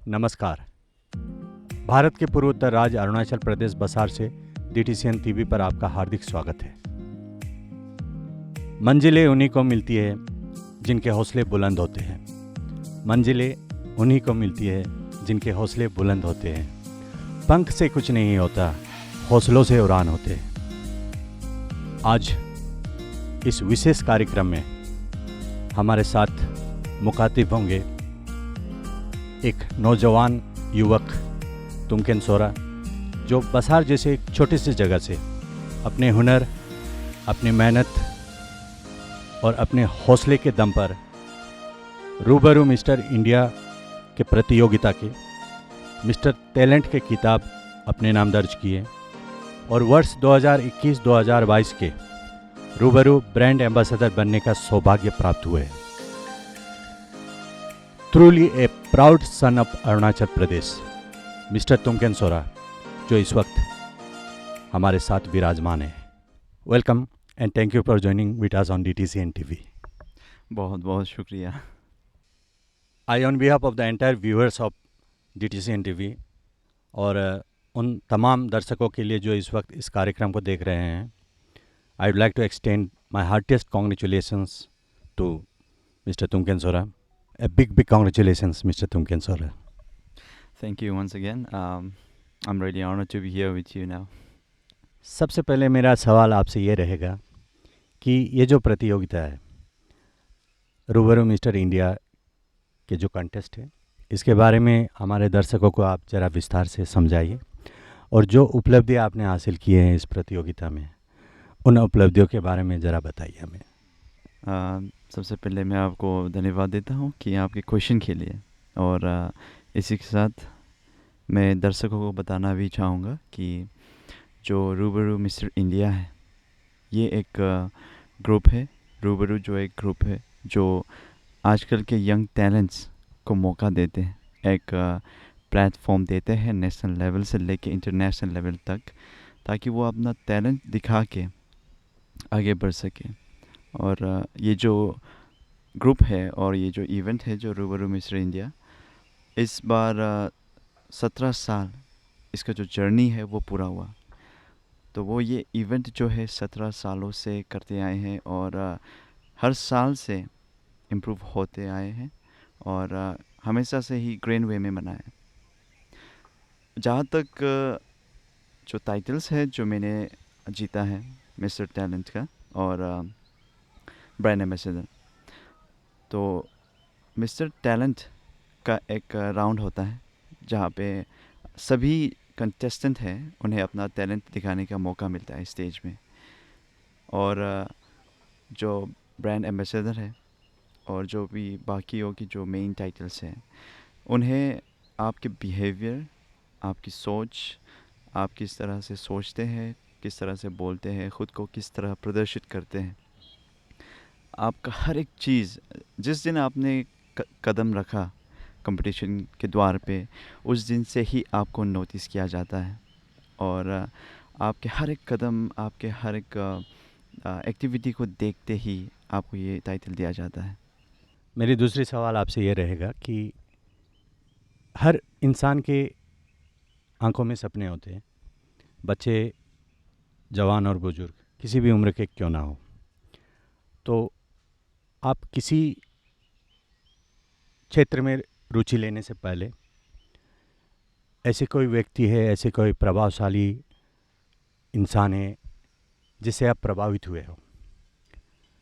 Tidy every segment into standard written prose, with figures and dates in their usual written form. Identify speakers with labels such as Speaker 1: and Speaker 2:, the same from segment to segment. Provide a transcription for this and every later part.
Speaker 1: नमस्कार। भारत के पूर्वोत्तर राज्य अरुणाचल प्रदेश बसार से DTCN TV पर आपका हार्दिक स्वागत है। मंजिलें उन्हीं को मिलती है जिनके हौसले बुलंद होते हैं। मंजिलें उन्हीं को मिलती है जिनके हौसले बुलंद होते हैं। पंख से कुछ नहीं होता, हौसलों से उड़ान होते हैं। आज इस विशेष कार्यक्रम में हमारे साथ मुखातिब होंगे एक नौजवान युवक तुमकेन सोरा, जो बसार जैसे एक छोटी सी जगह से अपने हुनर, अपनी मेहनत और अपने हौसले के दम पर रूबरू मिस्टर इंडिया के प्रतियोगिता के मिस्टर टैलेंट के किताब अपने नाम दर्ज किए और वर्ष 2021-2022 के रूबरू ब्रांड एम्बेसडर बनने का सौभाग्य प्राप्त हुए। Truly a proud son of Arunachal Pradesh, mister Tumken Sora, जो इस वक्त हमारे साथ विराजमान है। Welcome and thank you for joining with us on DTCN TV।
Speaker 2: बहुत बहुत शुक्रिया।
Speaker 1: I on behalf of the entire viewers of DTCN TV और उन तमाम दर्शकों के लिए जो इस वक्त इस कार्यक्रम को देख रहे हैं, I would like to extend my heartiest congratulations to mister Tumken Sora. A big congratulations, Mr. Tumken Sora.
Speaker 2: Thank you once again. I'm really honored to be here with you now.
Speaker 1: सबसे पहले मेरा सवाल आपसे ये रहेगा कि ये जो प्रतियोगिता है रूबरू मिस्टर इंडिया के जो कंटेस्ट है, इसके बारे में हमारे दर्शकों को आप ज़रा विस्तार से समझाइए और जो उपलब्धि आपने हासिल किए हैं इस प्रतियोगिता में, उन उपलब्धियों के बारे में ज़रा बताइए हमें।
Speaker 2: सबसे पहले मैं आपको धन्यवाद देता हूँ कि आपके क्वेश्चन के लिए, और इसी के साथ मैं दर्शकों को बताना भी चाहूँगा कि जो रूबरू मिस्टर इंडिया है, ये एक ग्रुप है। रूबरू जो एक ग्रुप है जो आजकल के यंग टैलेंट्स को मौका देते हैं, एक प्लेटफॉर्म देते हैं नेशनल लेवल से लेके इंटरनेशनल लेवल तक, ताकि वो अपना टैलेंट दिखा के आगे बढ़ सके। और ये जो ग्रुप है और ये जो इवेंट है जो रूबरू मिस्टर इंडिया, इस बार 17 साल इसका जो जर्नी है वो पूरा हुआ। तो वो ये इवेंट जो है 17 सालों से करते आए हैं और हर साल से इम्प्रूव होते आए हैं और हमेशा से ही ग्रैंड वे में मनाए। जहाँ तक जो टाइटल्स है जो मैंने जीता है मिस्टर टैलेंट का और ब्रांड एम्बेसडर, तो मिस्टर टैलेंट का एक राउंड होता है जहाँ पे सभी कंटेस्टेंट हैं, उन्हें अपना टैलेंट दिखाने का मौका मिलता है स्टेज में। और जो ब्रांड एम्बेसडर है और जो भी बाकियों की जो मेन टाइटल्स हैं, उन्हें आपके बिहेवियर, आपकी सोच, आप किस तरह से सोचते हैं, किस तरह से बोलते हैं, ख़ुद को किस तरह प्रदर्शित करते हैं, आपका हर एक चीज़, जिस दिन आपने कदम रखा कंपटीशन के द्वार पे, उस दिन से ही आपको नोटिस किया जाता है और आपके हर एक कदम, आपके हर एक एक्टिविटी को देखते ही आपको ये टाइटल दिया जाता है।
Speaker 1: मेरी दूसरी सवाल आपसे ये रहेगा कि हर इंसान के आंखों में सपने होते हैं, बच्चे, जवान और बुजुर्ग, किसी भी उम्र के क्यों ना हो। तो आप किसी क्षेत्र में रुचि लेने से पहले ऐसे कोई व्यक्ति है, ऐसे कोई प्रभावशाली इंसान है जिससे आप प्रभावित हुए हो?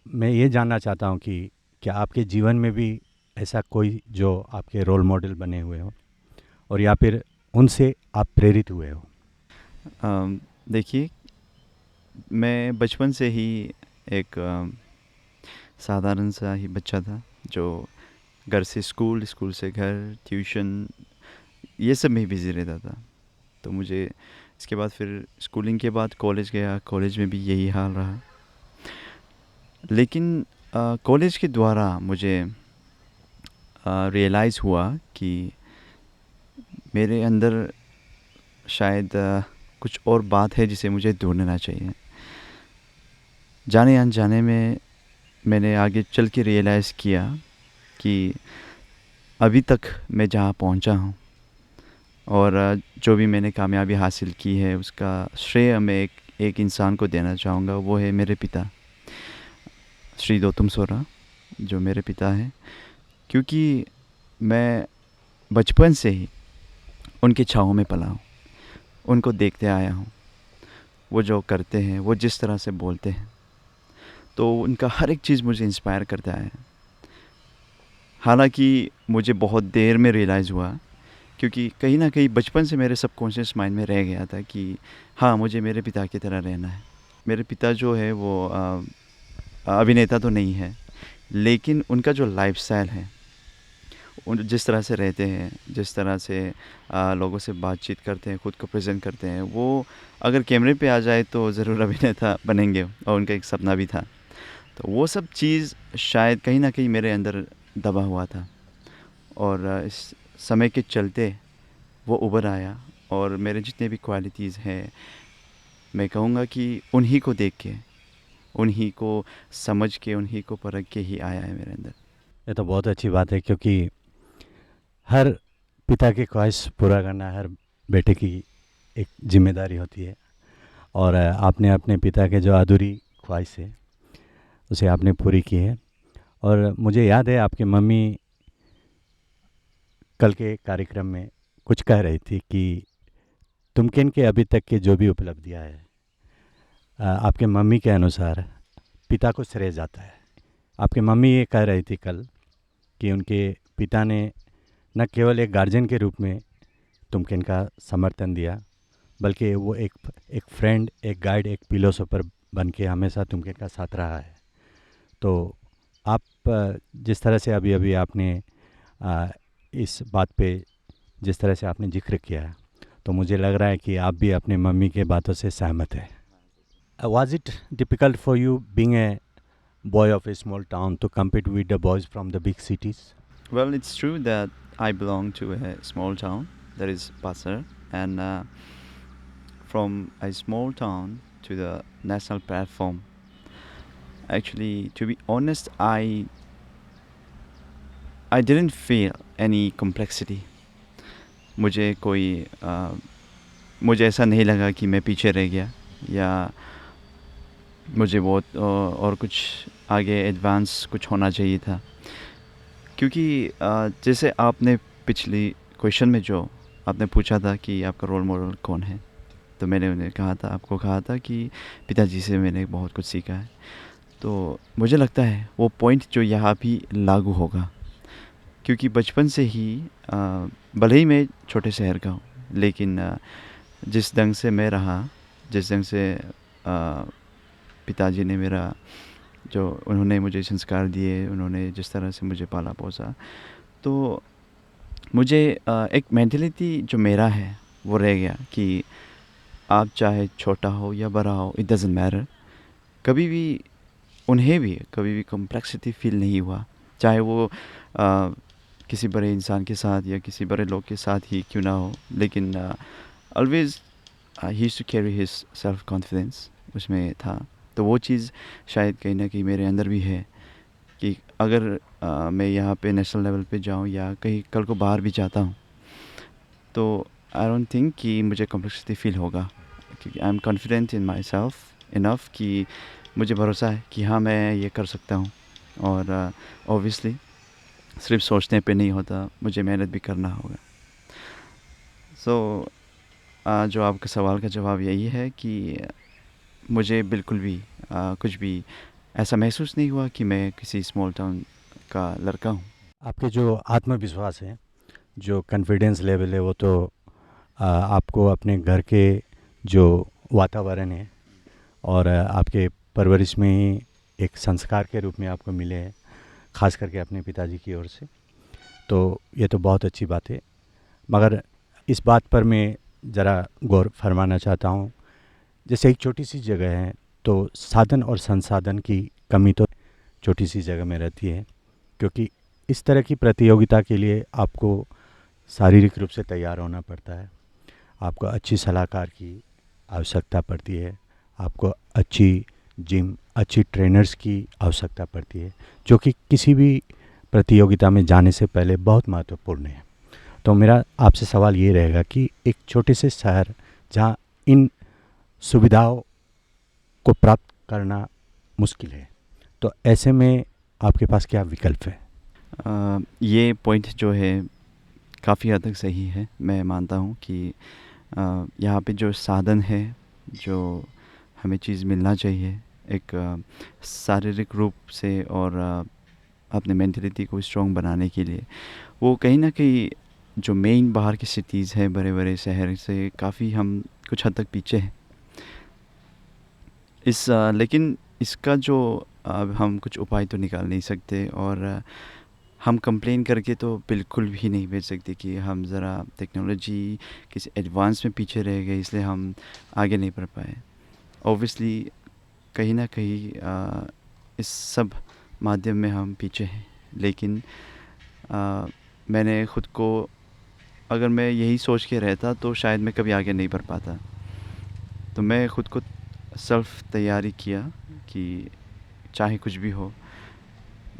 Speaker 1: मैं ये जानना चाहता हूँ कि क्या आपके जीवन में भी ऐसा कोई जो आपके रोल मॉडल बने हुए हो और या फिर उनसे आप प्रेरित हुए हो?
Speaker 2: देखिए, मैं बचपन से ही एक साधारण सा ही बच्चा था जो घर से स्कूल, स्कूल से घर, ट्यूशन, ये सब में बिज़ी रहता था। तो मुझे इसके बाद फिर स्कूलिंग के बाद कॉलेज गया, कॉलेज में भी यही हाल रहा। लेकिन कॉलेज के द्वारा मुझे रियलाइज़ हुआ कि मेरे अंदर शायद कुछ और बात है जिसे मुझे ढूंढना चाहिए। जाने अनजाने में मैंने आगे चल के रियलाइज़ किया कि अभी तक मैं जहाँ पहुँचा हूँ और जो भी मैंने कामयाबी हासिल की है उसका श्रेय मैं एक इंसान को देना चाहूँगा, वो है मेरे पिता श्री गौतम सोरा, जो मेरे पिता हैं। क्योंकि मैं बचपन से ही उनकी छाँव में पला हूँ, उनको देखते आया हूँ। वो जो करते हैं, वो जिस तरह से बोलते हैं, तो उनका हर एक चीज़ मुझे इंस्पायर करता है। हालांकि मुझे बहुत देर में रियलाइज़ हुआ, क्योंकि कहीं ना कहीं बचपन से मेरे सबकॉन्शियस माइंड में रह गया था कि हाँ, मुझे मेरे पिता की तरह रहना है। मेरे पिता जो है वो अभिनेता तो नहीं है, लेकिन उनका जो लाइफस्टाइल है, उन जिस तरह से रहते हैं, जिस तरह से लोगों से बातचीत करते हैं, ख़ुद को प्रेजेंट करते हैं, वो अगर कैमरे पे आ जाए तो ज़रूर अभिनेता बनेंगे, और उनका एक सपना भी था। तो वो सब चीज़ शायद कहीं ना कहीं मेरे अंदर दबा हुआ था, और इस समय के चलते वो उभर आया। और मेरे जितने भी क्वालिटीज़ हैं, मैं कहूँगा कि उन्हीं को देख के, उन्हीं को समझ के, उन्हीं को परख के ही आया है मेरे अंदर।
Speaker 1: ये तो बहुत अच्छी बात है, क्योंकि हर पिता की ख्वाहिश पूरा करना हर बेटे की एक जिम्मेदारी होती है। और आपने अपने पिता के जो अधूरी ख्वाहिश है उसे आपने पूरी की है। और मुझे याद है आपकी मम्मी कल के कार्यक्रम में कुछ कह रही थी कि तुमकिन के अभी तक के जो भी उपलब्धियां है, आपके मम्मी के अनुसार पिता को श्रेय जाता है। आपकी मम्मी ये कह रही थी कल कि उनके पिता ने न केवल एक गार्जियन के रूप में तुमकिन का समर्थन दिया, बल्कि वो एक फ्रेंड, एक गाइड, एक फिलोसोफर बन के हमेशा तुमकिन का साथ रहा है। तो आप जिस तरह से अभी अभी आपने इस बात पे जिस तरह से आपने जिक्र किया है, तो मुझे लग रहा है कि आप भी अपने मम्मी के बातों से सहमत हैं। Was it difficult for you being a boy of a small town to compete with the boys from the big cities?
Speaker 2: Well, it's true that I belong to a small town, that is Pasar, and from a small town to the national platform, actually, to be honest, I didn't feel any complexity. मुझे कोई मुझे ऐसा नहीं लगा कि मैं पीछे रह गया, या मुझे बहुत और कुछ आगे एडवांस कुछ होना चाहिए था। क्योंकि जैसे आपने पिछली क्वेश्चन में जो आपने पूछा था कि आपका रोल मॉडल कौन है, तो मैंने उन्हें कहा था, आपको कहा था कि पिताजी से मैंने बहुत कुछ सीखा है। तो मुझे लगता है वो पॉइंट जो यहाँ भी लागू होगा, क्योंकि बचपन से ही भले ही मैं छोटे शहर का हूँ, लेकिन जिस ढंग से मैं रहा, जिस ढंग से पिताजी ने मेरा जो उन्होंने मुझे संस्कार दिए, उन्होंने जिस तरह से मुझे पाला पोसा, तो मुझे एक मेंटालिटी जो मेरा है वो रह गया कि आप चाहे छोटा हो या बड़ा हो, इट डजंट मैटर। कभी भी उन्हें भी कभी भी कॉम्प्लेक्सिटी फील नहीं हुआ, चाहे वो किसी बड़े इंसान के साथ या किसी बड़े लोग के साथ ही क्यों ना हो, लेकिन always he used to carry his self confidence उसमें था। तो वो चीज़ शायद कहीं ना कहीं मेरे अंदर भी है कि अगर मैं यहाँ पे नेशनल लेवल पे जाऊँ या कहीं कल को बाहर भी जाता हूँ, तो आई डोंट थिंक कि मुझे कॉम्प्लेक्सिटी फील होगा, क्योंकि I am confident in my self enough कि मुझे भरोसा है कि हाँ, मैं ये कर सकता हूँ। और ऑब्वियसली सिर्फ सोचने पे नहीं होता, मुझे मेहनत भी करना होगा। सो जो आपके सवाल का जवाब यही है कि मुझे बिल्कुल भी कुछ भी ऐसा महसूस नहीं हुआ कि मैं किसी स्मॉल टाउन का लड़का हूँ।
Speaker 1: आपके जो आत्मविश्वास है, जो कॉन्फिडेंस लेवल है, वो तो आपको अपने घर के जो वातावरण है और आपके परवरिश में ही एक संस्कार के रूप में आपको मिले हैं, ख़ास करके अपने पिताजी की ओर से। तो ये तो बहुत अच्छी बात है, मगर इस बात पर मैं ज़रा गौर फरमाना चाहता हूँ। जैसे एक छोटी सी जगह है, तो साधन और संसाधन की कमी तो छोटी सी जगह में रहती है, क्योंकि इस तरह की प्रतियोगिता के लिए आपको शारीरिक रूप से तैयार होना पड़ता है, आपको अच्छी सलाहकार की आवश्यकता पड़ती है, आपको अच्छी जिम, अच्छी ट्रेनर्स की आवश्यकता पड़ती है, जो कि किसी भी प्रतियोगिता में जाने से पहले बहुत महत्वपूर्ण है। तो मेरा आपसे सवाल ये रहेगा कि एक छोटे से शहर जहाँ इन सुविधाओं को प्राप्त करना मुश्किल है, तो ऐसे में आपके पास क्या विकल्प है?
Speaker 2: ये पॉइंट जो है काफ़ी हद तक सही है। मैं मानता हूँ कि यहाँ पे जो साधन है, जो हमें चीज़ मिलना चाहिए एक शारीरिक रूप से और अपने मेंटलिटी को स्ट्रॉन्ग बनाने के लिए, वो कहीं ना कहीं जो मेन बाहर की सिटीज़ है, बड़े बड़े शहर से काफ़ी हम कुछ हद तक पीछे हैं लेकिन इसका जो अब हम कुछ उपाय तो निकाल नहीं सकते और हम कंप्लेन करके तो बिल्कुल भी नहीं भेज सकते कि हम ज़रा टेक्नोलॉजी किसी एडवांस में पीछे रह गए इसलिए हम आगे नहीं बढ़ पाए। ऑब्वियसली कहीं ना कहीं इस सब माध्यम में हम पीछे हैं, लेकिन मैंने ख़ुद को, अगर मैं यही सोच के रहता तो शायद मैं कभी आगे नहीं बढ़ पाता। तो मैं ख़ुद को सेल्फ तैयारी किया कि चाहे कुछ भी हो,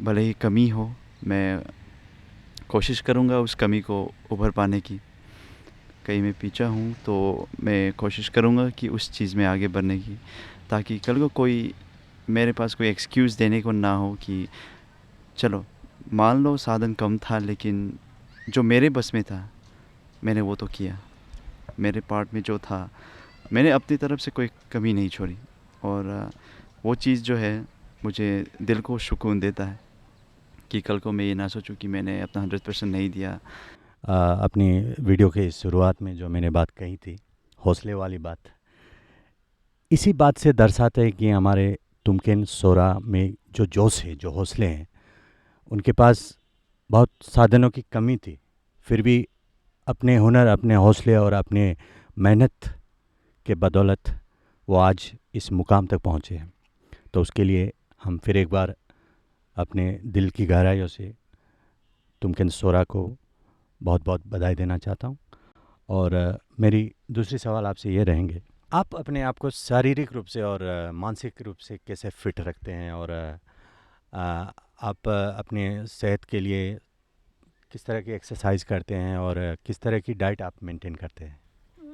Speaker 2: भले ही कमी हो, मैं कोशिश करूँगा उस कमी को उभर पाने की। कहीं मैं पीछा हूँ तो मैं कोशिश करूँगा कि उस चीज़ में आगे बढ़ने की, ताकि कल को कोई मेरे पास कोई एक्सक्यूज़ देने को ना हो कि चलो मान लो साधन कम था लेकिन जो मेरे बस में था मैंने वो तो किया, मेरे पार्ट में जो था मैंने अपनी तरफ से कोई कमी नहीं छोड़ी। और वो चीज़ जो है मुझे दिल को सुकून देता है कि कल को मैं ये ना सोचूं कि मैंने अपना 100% नहीं दिया।
Speaker 1: अपनी वीडियो के शुरुआत में जो मैंने बात कही थी, हौसले वाली बात, इसी बात से दर्शाते हैं कि हमारे तुमकेन सोरा में जो जोश है, जो हौसले हैं, उनके पास बहुत साधनों की कमी थी, फिर भी अपने हुनर, अपने हौसले और अपने मेहनत के बदौलत वो आज इस मुकाम तक पहुँचे हैं। तो उसके लिए हम फिर एक बार अपने दिल की गहराइयों से तुमकेन सोरा को बहुत बहुत बधाई देना चाहता हूँ। और मेरी दूसरी सवाल आपसे ये रहेंगे, आप अपने आप को शारीरिक रूप से और मानसिक रूप से कैसे फिट रखते हैं, और आप अपने सेहत के लिए किस तरह की एक्सरसाइज करते हैं और किस तरह की डाइट आप मेंटेन करते हैं?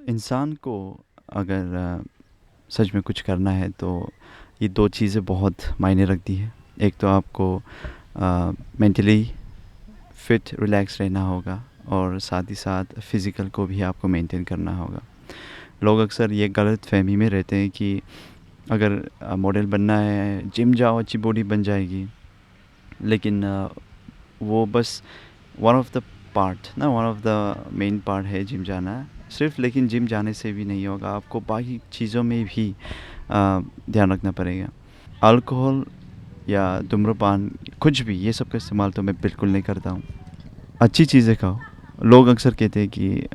Speaker 2: इंसान को अगर सच में कुछ करना है तो ये दो चीज़ें बहुत मायने रखती है। एक तो आपको मेंटली फिट रिलैक्स रहना होगा और साथ ही साथ फिज़िकल को भी आपको मेंटेन करना होगा। लोग अक्सर ये गलत फहमी में रहते हैं कि अगर मॉडल बनना है जिम जाओ अच्छी बॉडी बन जाएगी, लेकिन वो बस one of the main part है जिम जाना सिर्फ। लेकिन जिम जाने से भी नहीं होगा, आपको बाकी चीज़ों में भी ध्यान रखना पड़ेगा। अल्कोहल या धूम्रपान कुछ भी, ये सब का इस्तेमाल तो मैं बिल्कुल नहीं करता हूँ। अच्छी चीज़ें खाओ। लोग अक्सर कहते हैं कि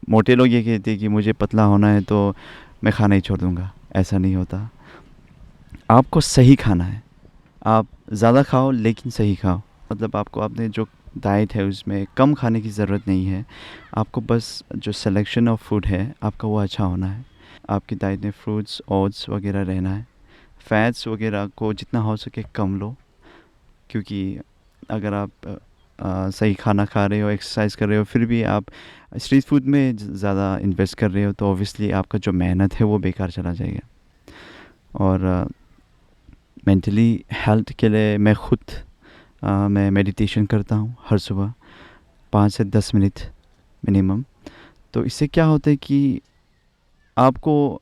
Speaker 2: मोटे लोग ये कहते हैं कि मुझे पतला होना है तो मैं खाना ही छोड़ दूँगा। ऐसा नहीं होता, आपको सही खाना है। आप ज़्यादा खाओ लेकिन सही खाओ, मतलब आपको अपने जो डाइट है उसमें कम खाने की ज़रूरत नहीं है। आपको बस जो सिलेक्शन ऑफ फूड है आपका वो अच्छा होना है। आपकी डाइट में फ्रूट्स, ओट्स वगैरह रहना है। फैट्स वगैरह को जितना हो सके कम लो, क्योंकि अगर आप सही खाना खा रहे हो, एक्सरसाइज कर रहे हो, फिर भी आप स्ट्रीट फूड में ज़्यादा इन्वेस्ट कर रहे हो तो ऑब्वियसली आपका जो मेहनत है वो बेकार चला जाएगा। और मेंटली हेल्थ के लिए मैं मेडिटेशन करता हूँ हर सुबह 5 से 10 मिनट मिनिमम। तो इससे क्या होता है कि आपको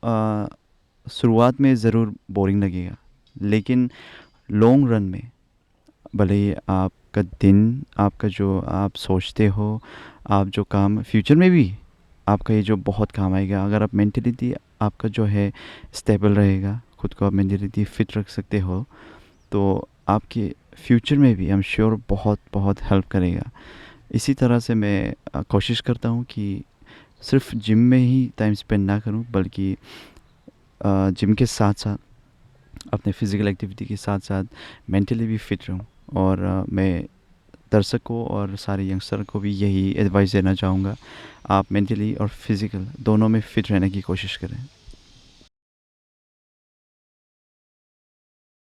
Speaker 2: शुरुआत में ज़रूर बोरिंग लगेगा, लेकिन लॉन्ग रन में भले ही आपका दिन, आपका जो आप सोचते हो, आप जो काम फ्यूचर में भी आपका ये जो बहुत काम आएगा। अगर आप मेंटलिटी आपका जो है स्टेबल रहेगा, खुद को आप मेंटलिटी फिट रख सकते हो, तो आपके फ्यूचर में भी आई एम श्योर बहुत बहुत हेल्प करेगा। इसी तरह से मैं कोशिश करता हूँ कि सिर्फ जिम में ही टाइम स्पेंड ना करूँ, बल्कि जिम के साथ साथ अपने फिज़िकल एक्टिविटी के साथ साथ मेंटली भी फिट रहूँ। और मैं दर्शकों और सारे यंगस्टर को भी यही एडवाइस देना चाहूँगा, आप मेंटली और फिज़िकल दोनों में फ़िट रहने की कोशिश करें।